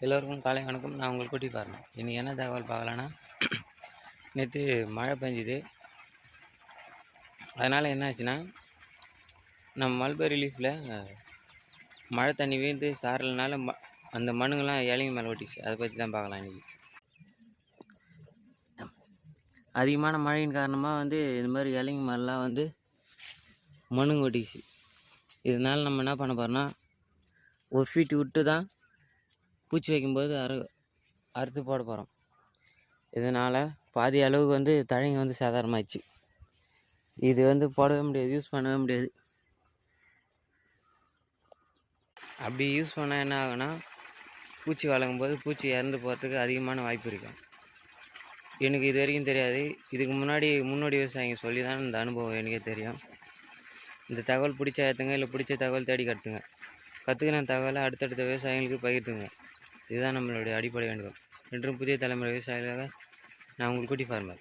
எல்லோருக்கும் காலை வணக்கம். நான் உங்கள் குட்டி ஃபார்மர். இன்றைக்கி என்ன தகவல் பார்க்கலான்னா, நேற்று மழை பெஞ்சுது. அதனால் என்ன ஆச்சுன்னா, நம்ம மல்பெரி லீஃபில் மழை தண்ணி வீழ்ந்து சாரல்னால அந்த மண்ணுங்கள்லாம் இலைங்க மேலே ஒட்டிச்சு. அதை பற்றி தான் பார்க்கலாம் இன்றைக்கி. அதிகமான மழையின் காரணமாக இது மாதிரி இலைங்க மேலாம் மண்ணுங்க ஒட்டிச்சு. இதனால் நம்ம என்ன பண்ண போகிறோம்னா, ஒரு ஃபீட் விட்டு தான் பூச்சி வைக்கும்போது அறுத்து போட போகிறோம். இதனால் பாதி அளவுக்கு தழைங்க சாதாரணமாகிடுச்சு. இது போடவே முடியாது, யூஸ் பண்ணவே முடியாது. அப்படி யூஸ் பண்ணால் என்ன ஆகுனா, பூச்சி வளரும்போது பூச்சி இறந்து போகிறதுக்கு அதிகமான வாய்ப்பு இருக்கும். எனக்கு இது வரைக்கும் தெரியாது. இதுக்கு முன்னோடி விவசாயிங்க சொல்லி தான் இந்த அனுபவம் எனக்கே தெரியும். இந்த தகவல் பிடிச்ச ஏற்றுங்க, இல்லை பிடிச்ச தகவல் தேடி கற்றுக்கின தகவலை அடுத்தடுத்த விவசாயிகளுக்கு பகிர்ந்துங்க. இதுதான் நம்மளுடைய அடிப்படை வேண்டுகோள். இன்றும் புதிய தலைமுறை விவசாயிகளாக நான் உங்கள் குட்டி ஃபார்மர்.